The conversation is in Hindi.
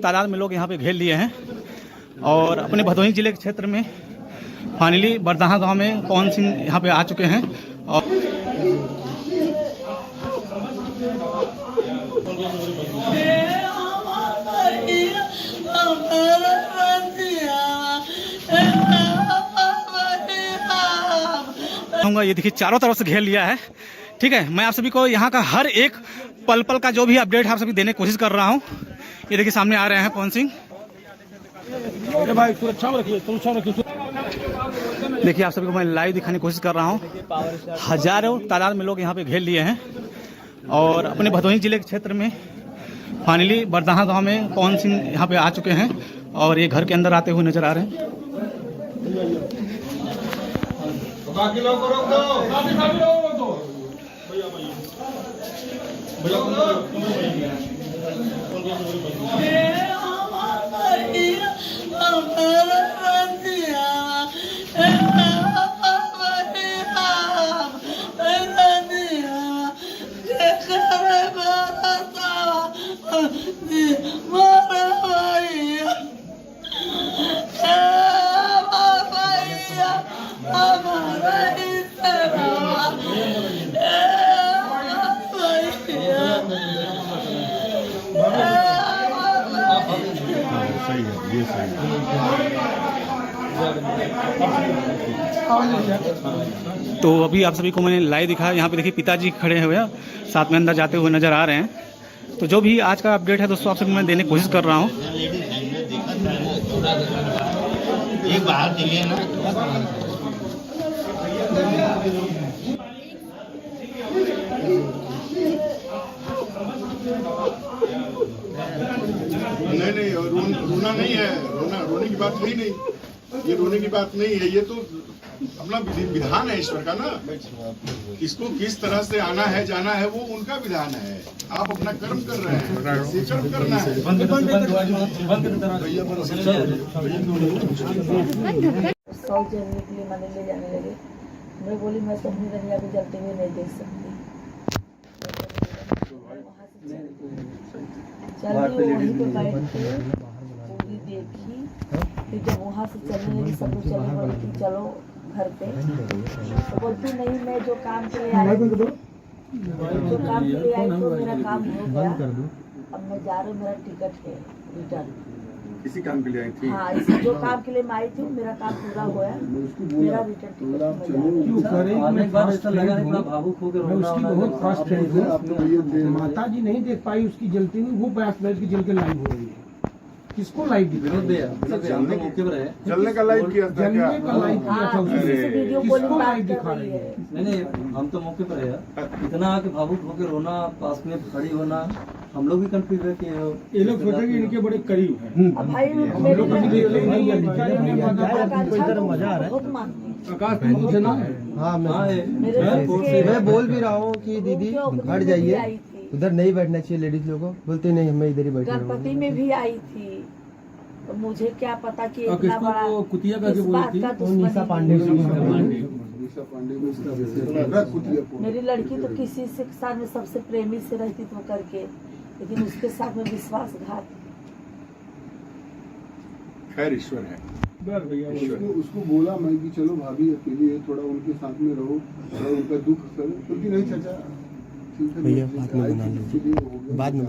तादाद में लोग यहाँ पे घेर लिए हैं और अपने भदोही जिले के क्षेत्र में फाइनली बरदाहा गांव में पवन सिंह यहाँ पे आ चुके हैं। और ये देखिए चारों तरफ से घेर लिया है। ठीक है, मैं आप सभी को यहाँ का हर एक पल पल का जो भी अपडेट आप सभी देने की कोशिश कर रहा हूँ। ये देखिए सामने आ रहे हैं पवन सिंह। भाई सुरक्षा में रखिए, सुरक्षा में रखिए। देखिए आप सभी को मैं लाइव दिखाने की कोशिश कर रहा हूँ। हजारों तादाद में लोग यहाँ पे घेर लिए हैं और अपने भदोही जिले के क्षेत्र में फाइनली बरदाहा गांव में पवन सिंह यहाँ पे आ चुके हैं और ये घर के अंदर आते हुए नजर आ रहे हैं। बाकी लोग को रोक दो, बाकी लोग रोक दो। सही है, ये सही है। तो अभी आप सभी को मैंने लाइव दिखाया। यहाँ पे देखिए पिताजी खड़े हुए हैं, साथ में अंदर जाते हुए नजर आ रहे हैं। तो जो भी आज का अपडेट है दोस्तों आप सभी मैं देने की कोशिश कर रहा हूँ। एक बाहर निकले ना, नहीं रोना नहीं है, रोने की बात है ही नहीं। ये रोने की बात नहीं है, ये तो अपना विधान है ईश्वर का ना। इसको किस तरह से आना है जाना है वो उनका विधान है। आप अपना कर्म कर रहे हैं, कर्म करना है। सौ जलने के लिए मैंने ले जाने लगे। मैं बोली मैं तो अपनी रनिया को जलते हुए नहीं देख सकती। चल वहीं पे बैठ के पूरी देखी। फिर जब वहाँ से चलने लगी सब लोग चलने लगे कि चलो घर पे, तो बोलती नहीं मैं जो काम के लिए आई तो मेरा काम हो गया। अब मैं जा रही हूँ, मेरा टिकट है रिटर्न। किसी काम के लिए आई थी? हाँ, इसी जो काम के लिए मैं आई थी मेरा काम पूरा हुआ, मेरा रिटर्न टिकट। ऐसा लगा इतना भावुक हो गया, उसकी बहुत फास्ट है। माता जी नहीं देख पाई उसकी जलती हुई, वो बैठ की जल के लाइव हो रही है। किसको लाइव विरोध दिया? जलने का लाइव किया था क्या? जलने का लाइव किया था उसने। वीडियो किसको लाइव दिखा रही है? नहीं, हम तो मौके पर है। इतना आके भावुक होकर रोना, पास में खड़ी होना, हम लोग भी कंफ्यूज है कि ये लोग सोचे कि इनके बड़े करीब हैं। भाई हम लोग कभी देख रहे नहीं है, मजा आ रहा है। आकाश मुझे ना है। हाँ मैं बोल भी रहा हूँ कि दीदी हट जाइए, उधर नहीं बैठना चाहिए लेडीज लोगों को। बोलते नहीं हमें इधर ही बैठना है। गणपति में भी आई थी तो मुझे क्या पता कि इतना बड़ा कुतिया का इस बात का निशा पांडे मेरी लड़की तो किसी से साथ में सबसे प्रेमी से रहती तो करके, लेकिन उसके साथ में विश्वासघात। खैर ईश्वर है। उसको बोला मैं कि चलो भाभी अकेली है, थोड़ा उनके साथ में रहो, थोड़ा उनका दुख करो। क्योंकि नहीं चाचा ठीक है, भैया बाद में बना लीजिए, बाद में।